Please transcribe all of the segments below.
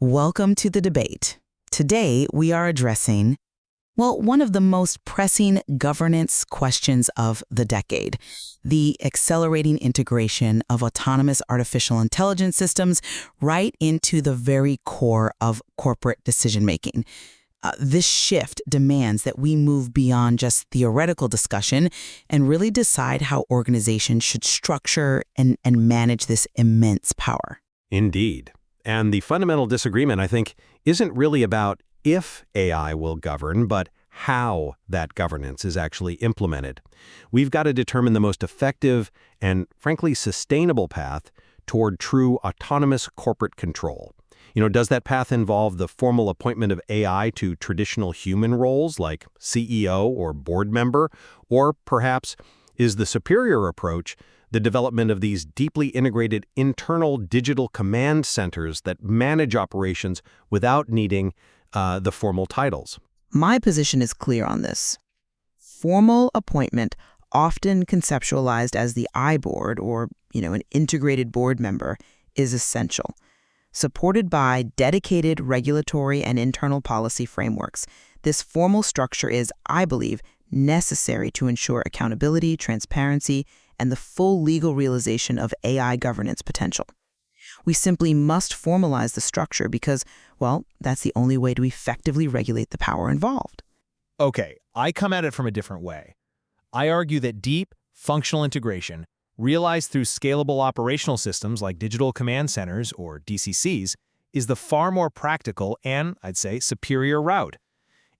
Welcome to the debate. Today, we are addressing, one of the most pressing governance questions of the decade, the accelerating integration of autonomous artificial intelligence systems right into the very core of corporate decision-making. This shift demands that we move beyond just theoretical discussion and really decide how organizations should structure and manage this immense power. Indeed. And the fundamental disagreement, I think, isn't really about if AI will govern, but how that governance is actually implemented. We've got to determine the most effective and, frankly, sustainable path toward true autonomous corporate control. Does that path involve the formal appointment of AI to traditional human roles like CEO or board member? Or perhaps is the superior approach the development of these deeply integrated internal digital command centers that manage operations without needing the formal titles? My position is clear on this. Formal appointment, often conceptualized as the I board or, an integrated board member, is essential. Supported by dedicated regulatory and internal policy frameworks, this formal structure is, I believe, necessary to ensure accountability, transparency, and the full legal realization of AI governance potential. We simply must formalize the structure because, that's the only way to effectively regulate the power involved. Okay, I come at it from a different way. I argue that deep, functional integration, realized through scalable operational systems like digital command centers, or DCCs, is the far more practical and, I'd say, superior route.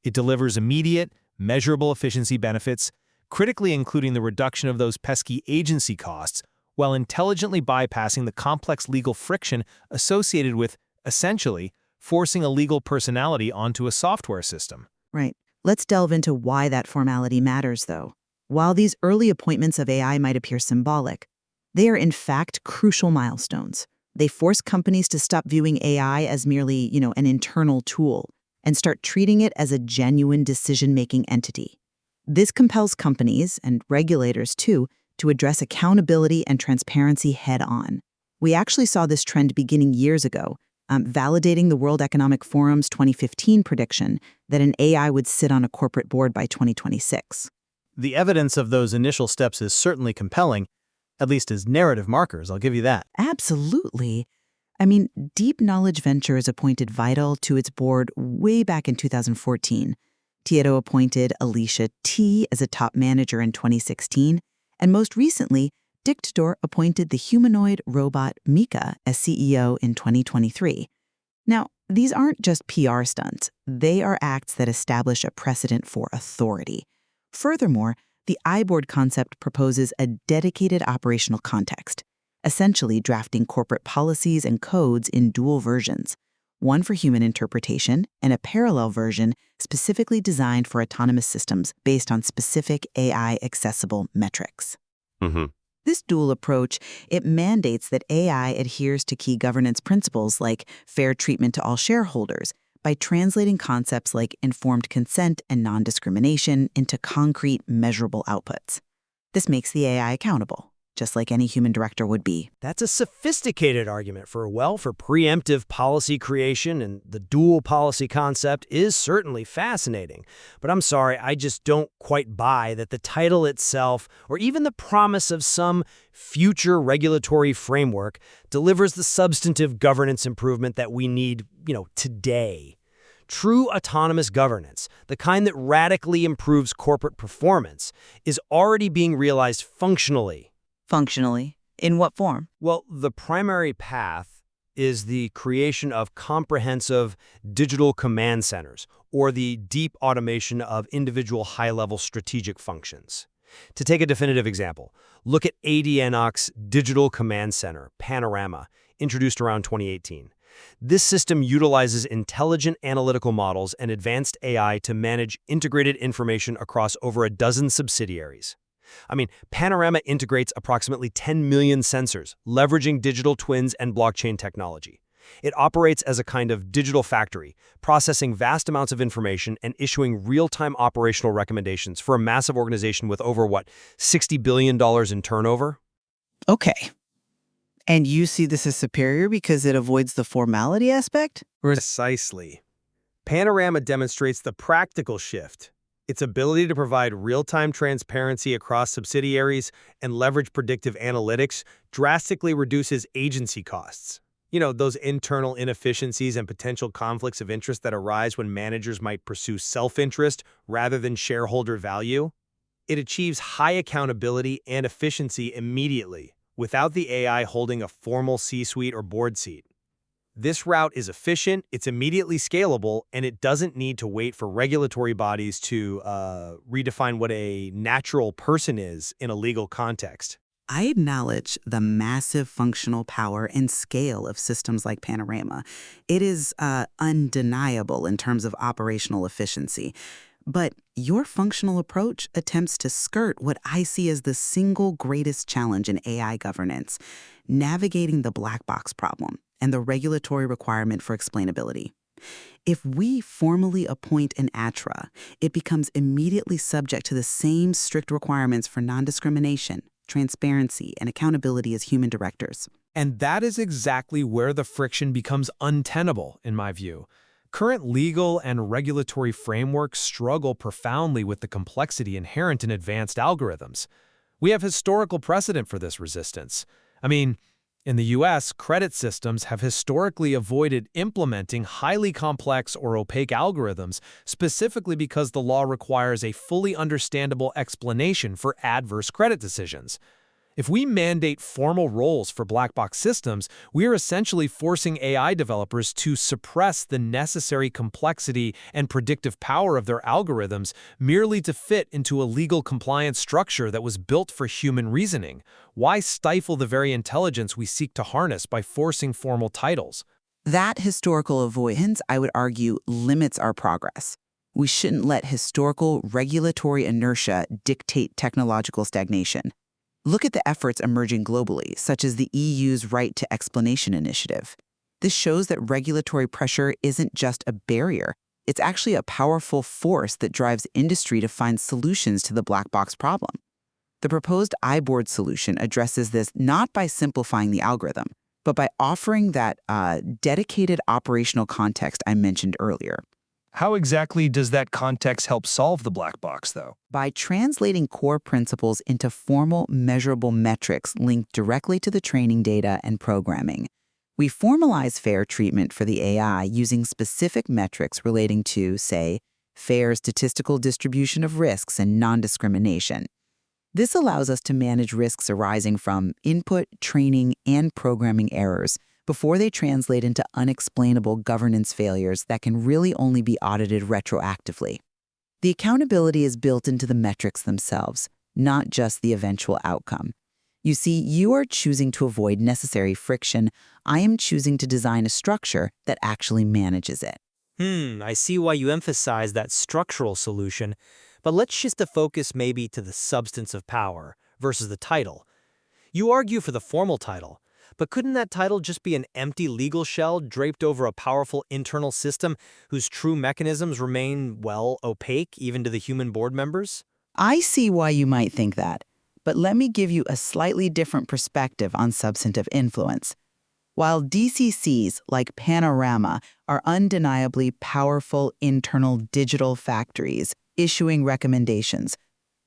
It delivers immediate, measurable efficiency benefits, critically including the reduction of those pesky agency costs, while intelligently bypassing the complex legal friction associated with, essentially, forcing a legal personality onto a software system. Right. Let's delve into why that formality matters, though. While these early appointments of AI might appear symbolic, they are in fact crucial milestones. They force companies to stop viewing AI as merely, an internal tool and start treating it as a genuine decision-making entity. This compels companies, and regulators too, to address accountability and transparency head-on. We actually saw this trend beginning years ago, validating the World Economic Forum's 2015 prediction that an AI would sit on a corporate board by 2026. The evidence of those initial steps is certainly compelling, at least as narrative markers, I'll give you that. Absolutely. Deep Knowledge Ventures appointed Vital to its board way back in 2014. Tieto appointed Alicia T. as a top manager in 2016, and most recently, Dictador appointed the humanoid robot Mika as CEO in 2023. Now, these aren't just PR stunts. They are acts that establish a precedent for authority. Furthermore, the iBoard concept proposes a dedicated operational context, essentially drafting corporate policies and codes in dual versions, one for human interpretation and a parallel version specifically designed for autonomous systems based on specific AI-accessible metrics. Mm-hmm. This dual approach, it mandates that AI adheres to key governance principles like fair treatment to all shareholders by translating concepts like informed consent and non-discrimination into concrete, measurable outputs. This makes the AI accountable, just like any human director would be. That's a sophisticated argument for preemptive policy creation, and the dual policy concept is certainly fascinating. But I'm sorry, I just don't quite buy that the title itself, or even the promise of some future regulatory framework, delivers the substantive governance improvement that we need, today. True autonomous governance, the kind that radically improves corporate performance, is already being realized functionally. Functionally? In what form? Well, the primary path is the creation of comprehensive digital command centers, or the deep automation of individual high-level strategic functions. To take a definitive example, look at ADNOC's Digital Command Center, Panorama, introduced around 2018. This system utilizes intelligent analytical models and advanced AI to manage integrated information across over a dozen subsidiaries. Panorama integrates approximately 10 million sensors, leveraging digital twins and blockchain technology. It operates as a kind of digital factory, processing vast amounts of information and issuing real-time operational recommendations for a massive organization with over, $60 billion in turnover? Okay. And you see this as superior because it avoids the formality aspect? Precisely. Panorama demonstrates the practical shift. Its ability to provide real-time transparency across subsidiaries and leverage predictive analytics drastically reduces agency costs. You know, those internal inefficiencies and potential conflicts of interest that arise when managers might pursue self-interest rather than shareholder value. It achieves high accountability and efficiency immediately, without the AI holding a formal C-suite or board seat. This route is efficient, it's immediately scalable, and it doesn't need to wait for regulatory bodies to redefine what a natural person is in a legal context. I acknowledge the massive functional power and scale of systems like Panorama. It is undeniable in terms of operational efficiency. But your functional approach attempts to skirt what I see as the single greatest challenge in AI governance, navigating the black box problem and the regulatory requirement for explainability. If we formally appoint an ATRA, it becomes immediately subject to the same strict requirements for non-discrimination, transparency, and accountability as human directors. And that is exactly where the friction becomes untenable, in my view. Current legal and regulatory frameworks struggle profoundly with the complexity inherent in advanced algorithms. We have historical precedent for this resistance. I mean, in the U.S., credit systems have historically avoided implementing highly complex or opaque algorithms specifically because the law requires a fully understandable explanation for adverse credit decisions. If we mandate formal roles for black box systems, we are essentially forcing AI developers to suppress the necessary complexity and predictive power of their algorithms merely to fit into a legal compliance structure that was built for human reasoning. Why stifle the very intelligence we seek to harness by forcing formal titles? That historical avoidance, I would argue, limits our progress. We shouldn't let historical regulatory inertia dictate technological stagnation. Look at the efforts emerging globally, such as the EU's Right to Explanation initiative. This shows that regulatory pressure isn't just a barrier. It's actually a powerful force that drives industry to find solutions to the black box problem. The proposed iBoard solution addresses this not by simplifying the algorithm, but by offering that dedicated operational context I mentioned earlier. How exactly does that context help solve the black box, though? By translating core principles into formal, measurable metrics linked directly to the training data and programming. We formalize fair treatment for the AI using specific metrics relating to, say, fair statistical distribution of risks and non-discrimination. This allows us to manage risks arising from input, training, and programming errors before they translate into unexplainable governance failures that can really only be audited retroactively. The accountability is built into the metrics themselves, not just the eventual outcome. You see, you are choosing to avoid necessary friction. I am choosing to design a structure that actually manages it. I see why you emphasize that structural solution, but let's shift the focus maybe to the substance of power versus the title. You argue for the formal title, but couldn't that title just be an empty legal shell draped over a powerful internal system whose true mechanisms remain, well, opaque even to the human board members? I see why you might think that, but let me give you a slightly different perspective on substantive influence. While DCCs like Panorama are undeniably powerful internal digital factories issuing recommendations,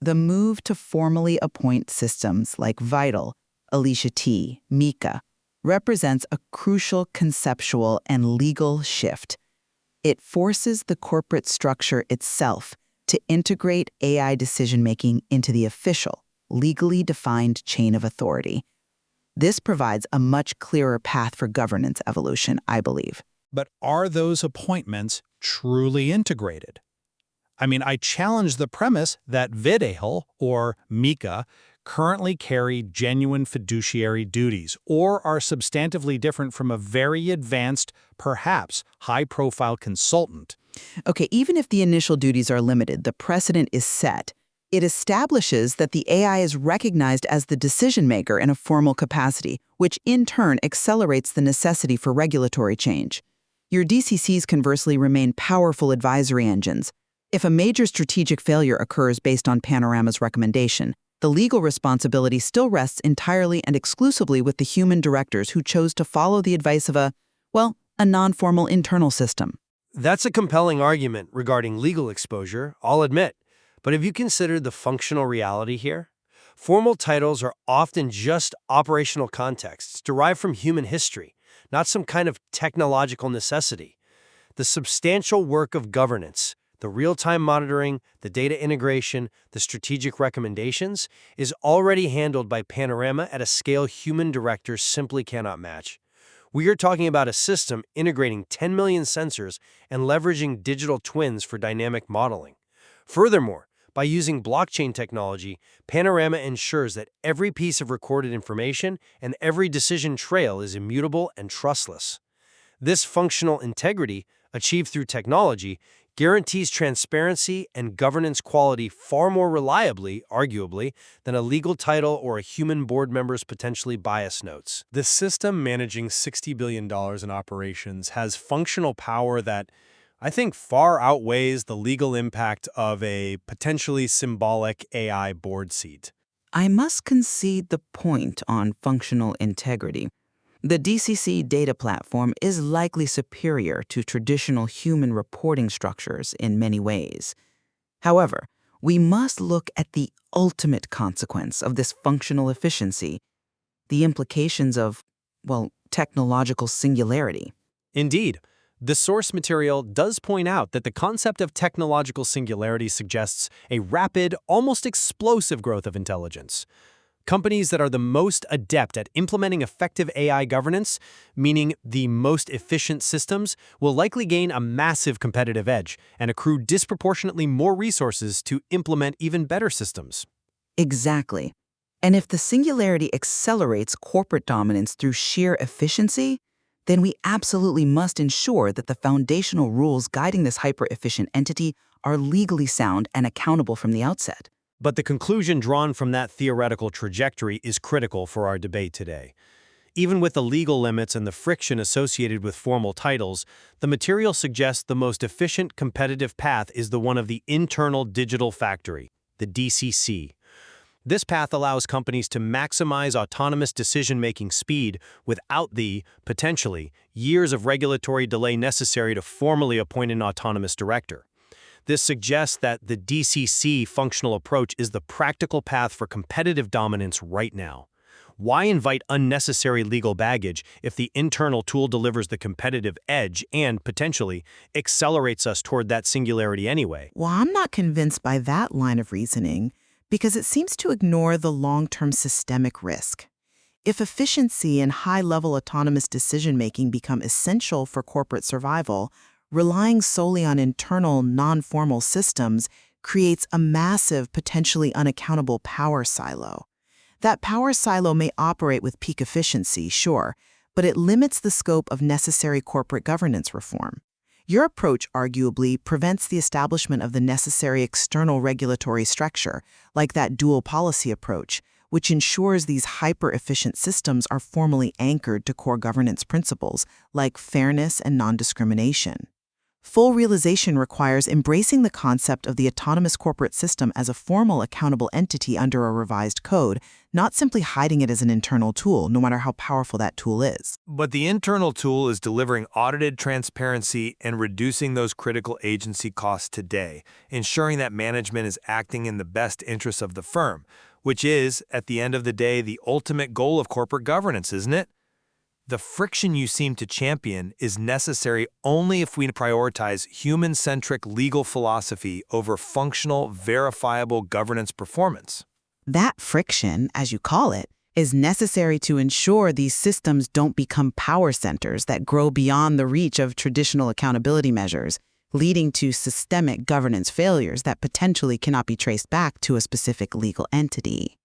the move to formally appoint systems like Vital, Alicia T., Mika, represents a crucial conceptual and legal shift. It forces the corporate structure itself to integrate AI decision-making into the official, legally defined chain of authority. This provides a much clearer path for governance evolution, I believe. But are those appointments truly integrated? I mean, I challenge the premise that Vidal or Mika currently carry genuine fiduciary duties or are substantively different from a very advanced, perhaps high-profile consultant. Okay, even if the initial duties are limited, the precedent is set. It establishes that the AI is recognized as the decision-maker in a formal capacity, which in turn accelerates the necessity for regulatory change. Your DCCs conversely remain powerful advisory engines. If a major strategic failure occurs based on Panorama's recommendation, The legal responsibility still rests entirely and exclusively with the human directors who chose to follow the advice of a non-formal internal system. That's a compelling argument regarding legal exposure, I'll admit. But have you considered the functional reality here? Formal titles are often just operational contexts derived from human history, not some kind of technological necessity. The substantial work of governance, the real-time monitoring, the data integration, the strategic recommendations, is already handled by Panorama at a scale human directors simply cannot match. We are talking about a system integrating 10 million sensors and leveraging digital twins for dynamic modeling. Furthermore, by using blockchain technology, Panorama ensures that every piece of recorded information and every decision trail is immutable and trustless. This functional integrity, achieved through technology, guarantees transparency and governance quality far more reliably, arguably, than a legal title or a human board member's potentially biased notes. The system managing $60 billion in operations has functional power that I think far outweighs the legal impact of a potentially symbolic AI board seat. I must concede the point on functional integrity. The DCC data platform is likely superior to traditional human reporting structures in many ways. However, we must look at the ultimate consequence of this functional efficiency, the implications of, technological singularity. Indeed, the source material does point out that the concept of technological singularity suggests a rapid, almost explosive growth of intelligence. Companies that are the most adept at implementing effective AI governance, meaning the most efficient systems, will likely gain a massive competitive edge and accrue disproportionately more resources to implement even better systems. Exactly. And if the singularity accelerates corporate dominance through sheer efficiency, then we absolutely must ensure that the foundational rules guiding this hyper-efficient entity are legally sound and accountable from the outset. But the conclusion drawn from that theoretical trajectory is critical for our debate today. Even with the legal limits and the friction associated with formal titles, the material suggests the most efficient competitive path is the one of the internal digital factory, the DCC. This path allows companies to maximize autonomous decision-making speed without the, potentially, years of regulatory delay necessary to formally appoint an autonomous director. This suggests that the DCC functional approach is the practical path for competitive dominance right now. Why invite unnecessary legal baggage if the internal tool delivers the competitive edge and, potentially, accelerates us toward that singularity anyway? Well, I'm not convinced by that line of reasoning because it seems to ignore the long-term systemic risk. If efficiency and high-level autonomous decision-making become essential for corporate survival, relying solely on internal, non-formal systems creates a massive, potentially unaccountable power silo. That power silo may operate with peak efficiency, sure, but it limits the scope of necessary corporate governance reform. Your approach arguably prevents the establishment of the necessary external regulatory structure, like that dual policy approach, which ensures these hyper-efficient systems are formally anchored to core governance principles like fairness and non-discrimination. Full realization requires embracing the concept of the autonomous corporate system as a formal accountable entity under a revised code, not simply hiding it as an internal tool, no matter how powerful that tool is. But the internal tool is delivering audited transparency and reducing those critical agency costs today, ensuring that management is acting in the best interests of the firm, which is, at the end of the day, the ultimate goal of corporate governance, isn't it? The friction you seem to champion is necessary only if we prioritize human-centric legal philosophy over functional, verifiable governance performance. That friction, as you call it, is necessary to ensure these systems don't become power centers that grow beyond the reach of traditional accountability measures, leading to systemic governance failures that potentially cannot be traced back to a specific legal entity.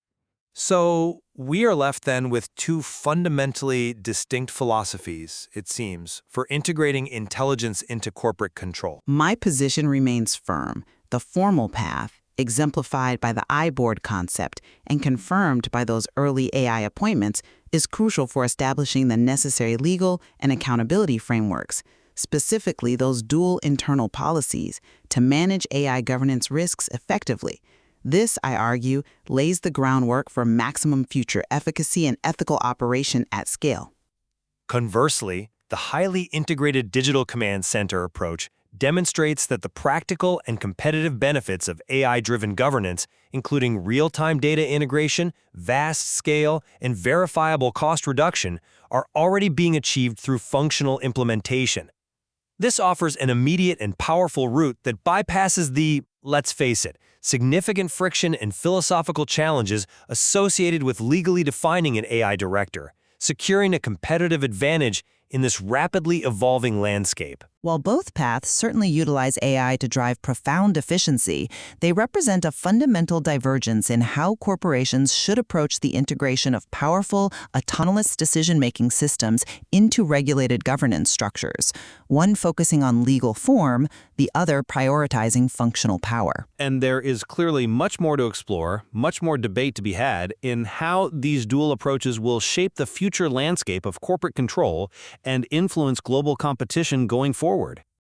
So, we are left then with two fundamentally distinct philosophies, it seems, for integrating intelligence into corporate control. My position remains firm. The formal path, exemplified by the iBoard concept and confirmed by those early AI appointments, is crucial for establishing the necessary legal and accountability frameworks, specifically those dual internal policies, to manage AI governance risks effectively. This, I argue, lays the groundwork for maximum future efficacy and ethical operation at scale. Conversely, the highly integrated digital command center approach demonstrates that the practical and competitive benefits of AI-driven governance, including real-time data integration, vast scale, and verifiable cost reduction, are already being achieved through functional implementation. This offers an immediate and powerful route that bypasses the, let's face it, significant friction and philosophical challenges associated with legally defining an AI director, securing a competitive advantage in this rapidly evolving landscape. While both paths certainly utilize AI to drive profound efficiency, they represent a fundamental divergence in how corporations should approach the integration of powerful, autonomous decision-making systems into regulated governance structures, one focusing on legal form, the other prioritizing functional power. And there is clearly much more to explore, much more debate to be had in how these dual approaches will shape the future landscape of corporate control and influence global competition going forward.